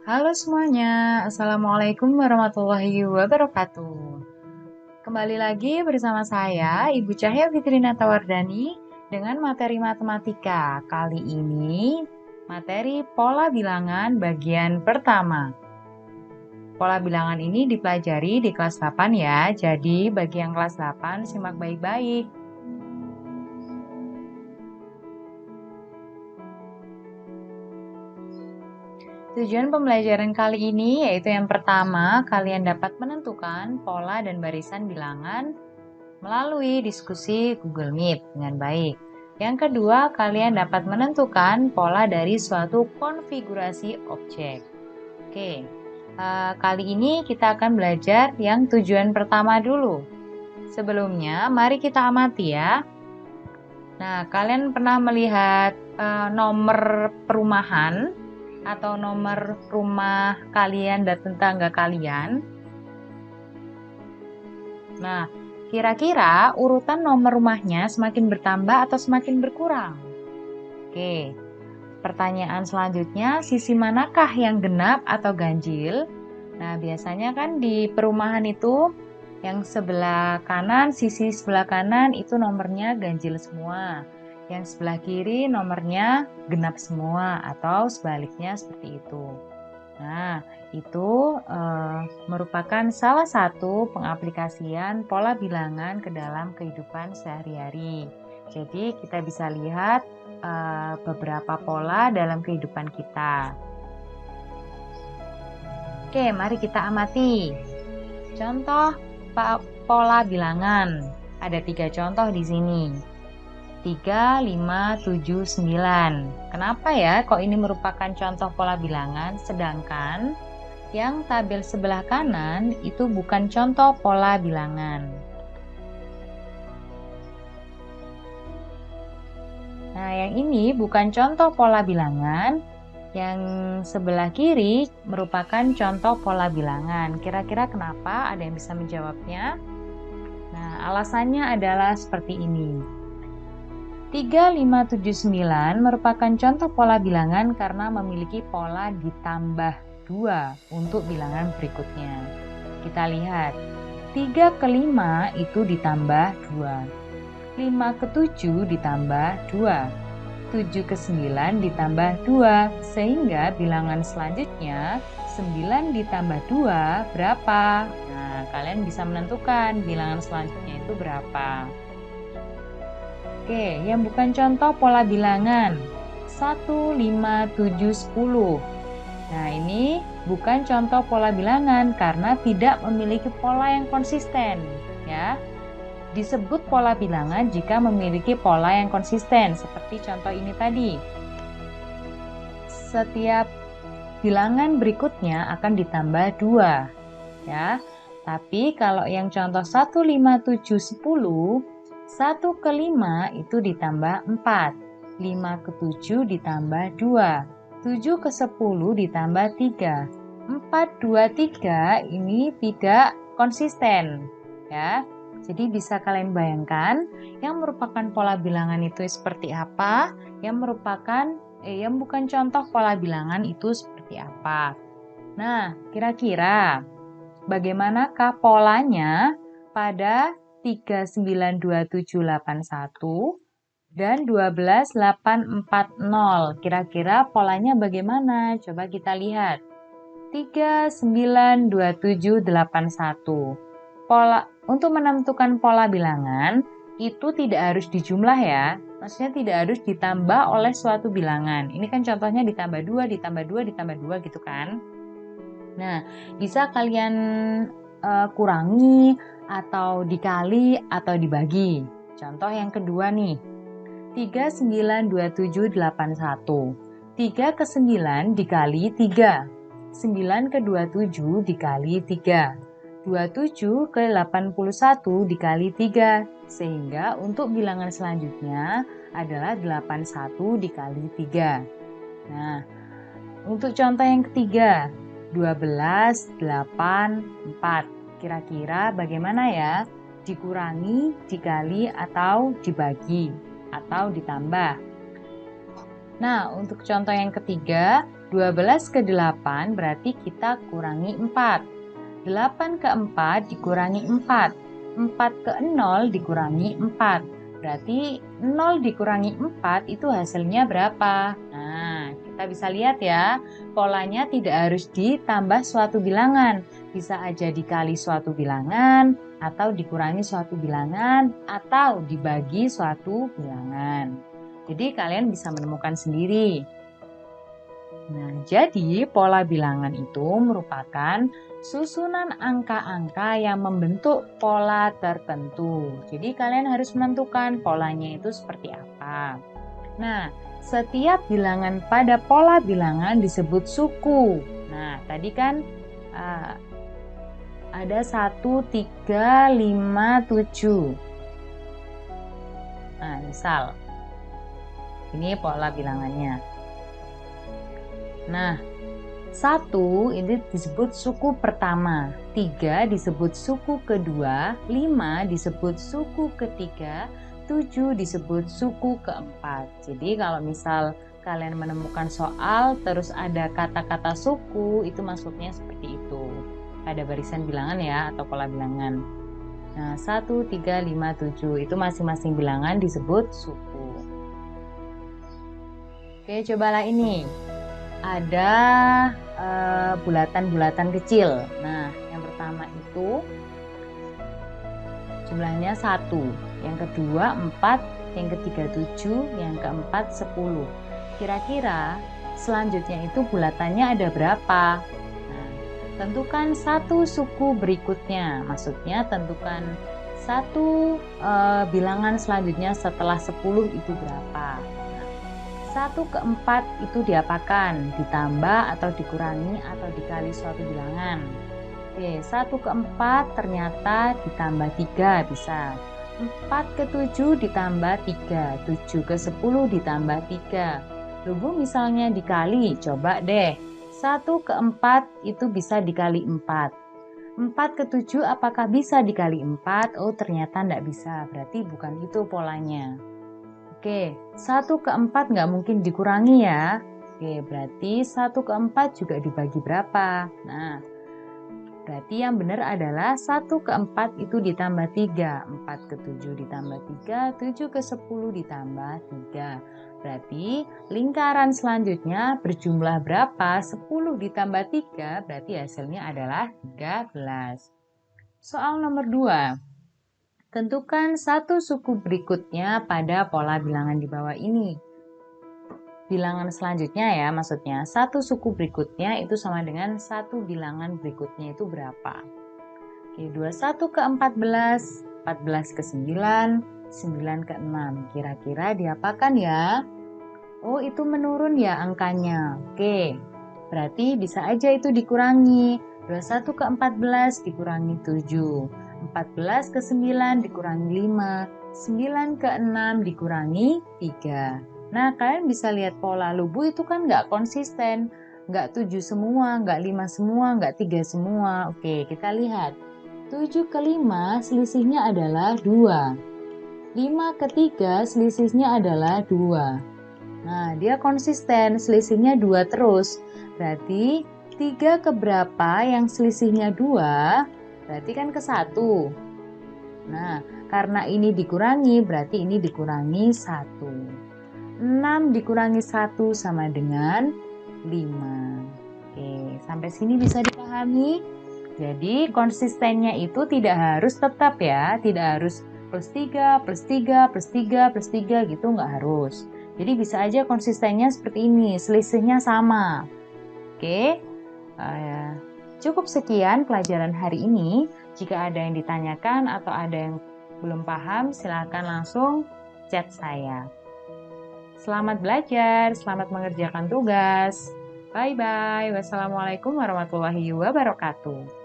Halo semuanya, Assalamualaikum warahmatullahi wabarakatuh. Kembali lagi bersama saya, Ibu Cahya Fitrina Tawardani, dengan materi matematika. Kali ini, materi pola bilangan bagian pertama. Pola bilangan ini dipelajari di kelas 8 ya, jadi bagi yang kelas 8 simak baik-baik. Tujuan pembelajaran kali ini yaitu yang pertama, kalian dapat menentukan pola dan barisan bilangan melalui diskusi Google Meet dengan baik. Yang kedua, kalian dapat menentukan pola dari suatu konfigurasi objek. Oke, kali ini kita akan belajar yang tujuan pertama dulu. Sebelumnya, mari kita amati ya. Nah, kalian pernah melihat nomor perumahan atau nomor rumah kalian dan tetangga kalian? Nah, kira-kira urutan nomor rumahnya semakin bertambah atau semakin berkurang? Oke, pertanyaan selanjutnya, sisi manakah yang genap atau ganjil? Nah, biasanya kan di perumahan itu yang sebelah kanan, sisi sebelah kanan itu nomornya ganjil semua. Yang sebelah kiri nomornya genap semua atau sebaliknya seperti itu. Nah, itu merupakan salah satu pengaplikasian pola bilangan ke dalam kehidupan sehari-hari. Jadi, kita bisa lihat beberapa pola dalam kehidupan kita. Oke, mari kita amati. Contoh pola bilangan. Ada 3 contoh di sini. 3, 5, 7, 9. Kenapa ya kok ini merupakan contoh pola bilangan, sedangkan yang tabel sebelah kanan itu bukan contoh pola bilangan. Nah, yang ini bukan contoh pola bilangan, yang sebelah kiri merupakan contoh pola bilangan. Kira-kira kenapa? Ada yang bisa menjawabnya? Nah, alasannya adalah seperti ini. 3, 5, 7, 9 merupakan contoh pola bilangan karena memiliki pola ditambah 2 untuk bilangan berikutnya. Kita lihat, 3 ke 5 itu ditambah 2, 5 ke 7 ditambah 2, 7 ke 9 ditambah 2, sehingga bilangan selanjutnya 9 ditambah 2 berapa? Nah, kalian bisa menentukan bilangan selanjutnya itu berapa. Oke, yang bukan contoh pola bilangan 1, 5, 7, 10. Nah, ini bukan contoh pola bilangan karena tidak memiliki pola yang konsisten, ya. Disebut pola bilangan jika memiliki pola yang konsisten, seperti contoh ini tadi. Setiap bilangan berikutnya akan ditambah 2, ya. Tapi kalau yang contoh 1, 5, 7, 10, 1 ke 5 itu ditambah 4, 5 ke 7 ditambah 2, 7 ke 10 ditambah 3, 4, 2, 3 ini tidak konsisten, ya. Jadi bisa kalian bayangkan yang merupakan pola bilangan itu seperti apa, yang bukan contoh pola bilangan itu seperti apa. Nah, kira-kira bagaimanakah polanya pada 39271 dan 12840? Kira-kira polanya bagaimana? Coba kita lihat. 39271. Untuk menentukan pola bilangan itu tidak harus dijumlah ya. Maksudnya tidak harus ditambah oleh suatu bilangan. Ini kan contohnya ditambah 2, ditambah 2, ditambah 2 gitu kan. Nah, bisa kalian kurangi atau dikali atau dibagi. Contoh yang kedua nih, 39271. 3 ke 9 dikali 3. 9 ke 27 dikali 3. 27 ke 81 dikali 3. Sehingga untuk bilangan selanjutnya adalah 81 dikali 3. Nah, untuk contoh yang ketiga, 12, 8, 4. Kira-kira bagaimana ya? Dikurangi, dikali, atau dibagi, atau ditambah. Nah, untuk contoh yang ketiga, 12 ke 8 berarti kita kurangi 4. 8 ke 4 dikurangi 4. 4 ke 0 dikurangi 4. Berarti 0 dikurangi 4 itu hasilnya berapa? Nah, kita bisa lihat ya, polanya tidak harus ditambah suatu bilangan. Bisa aja dikali suatu bilangan, atau dikurangi suatu bilangan, atau dibagi suatu bilangan. Jadi kalian bisa menemukan sendiri. Nah, jadi pola bilangan itu merupakan susunan angka-angka yang membentuk pola tertentu. Jadi kalian harus menentukan polanya itu seperti apa. Nah, setiap bilangan pada pola bilangan disebut suku. Nah, tadi kan ada 1, 3, 5, 7. Nah, misal ini pola bilangannya. Nah, 1 ini disebut suku pertama, 3 disebut suku kedua, 5 disebut suku ketiga, 7 disebut suku keempat. Jadi kalau misal kalian menemukan soal terus ada kata-kata suku, itu maksudnya seperti itu. Pada barisan bilangan ya, atau pola bilangan. Nah, 1, 3, 5, 7 itu masing-masing bilangan disebut suku. Oke, cobalah ini. Ada bulatan-bulatan kecil. Nah, yang pertama itu jumlahnya 1, yang kedua 4, yang ketiga 7, yang keempat 10. Kira-kira selanjutnya itu bulatannya ada berapa? Nah, tentukan satu suku berikutnya. Maksudnya tentukan satu bilangan selanjutnya setelah 10 itu berapa? 1 ke 4 itu diapakan? Ditambah atau dikurangi atau dikali suatu bilangan. Oke, 1 ke 4 ternyata ditambah 3 bisa. 4 ke 7 ditambah 3, 7 ke 10 ditambah 3. Lalu misalnya dikali, coba deh. 1 ke 4 itu bisa dikali 4. 4 ke 7 apakah bisa dikali 4? Oh, ternyata enggak bisa, berarti bukan itu polanya. Oke, 1 ke 4 nggak mungkin dikurangi ya. Oke, berarti 1 ke 4 juga dibagi berapa? Nah, berarti yang benar adalah 1 ke 4 itu ditambah 3. 4 ke 7 ditambah 3, 7 ke 10 ditambah 3. Berarti lingkaran selanjutnya berjumlah berapa? 10 ditambah 3, berarti hasilnya adalah 13. Soal nomor 2. Tentukan satu suku berikutnya pada pola bilangan di bawah ini. Bilangan selanjutnya ya, maksudnya satu suku berikutnya itu sama dengan satu bilangan berikutnya itu berapa. Oke, 21 ke 14, 14 ke 9, 9 ke 6. Kira-kira diapakan ya? Oh, itu menurun ya angkanya. Oke, berarti bisa aja itu dikurangi. 21 ke 14 dikurangi 7. 14 ke 9 dikurangi 5, 9 ke 6 dikurangi 3. Nah, kalian bisa lihat pola lubu itu kan nggak konsisten. Nggak 7 semua, nggak 5 semua, nggak 3 semua. Oke, kita lihat. 7 ke 5 selisihnya adalah 2. 5 ke 3 selisihnya adalah 2. Nah, dia konsisten, selisihnya 2 terus. Berarti 3 ke berapa yang selisihnya 2? Berarti kan ke 1. Nah, karena ini dikurangi, berarti ini dikurangi 1. 6 dikurangi 1 sama dengan 5. Oke, sampai sini bisa dipahami? Jadi, konsistennya itu tidak harus tetap ya. Tidak harus plus 3, plus 3, plus 3, plus 3 gitu, nggak harus. Jadi bisa aja konsistennya seperti ini, selisihnya sama. Oke, cukup sekian pelajaran hari ini. Jika ada yang ditanyakan atau ada yang belum paham, silakan langsung chat saya. Selamat belajar, selamat mengerjakan tugas. Bye-bye. Wassalamualaikum warahmatullahi wabarakatuh.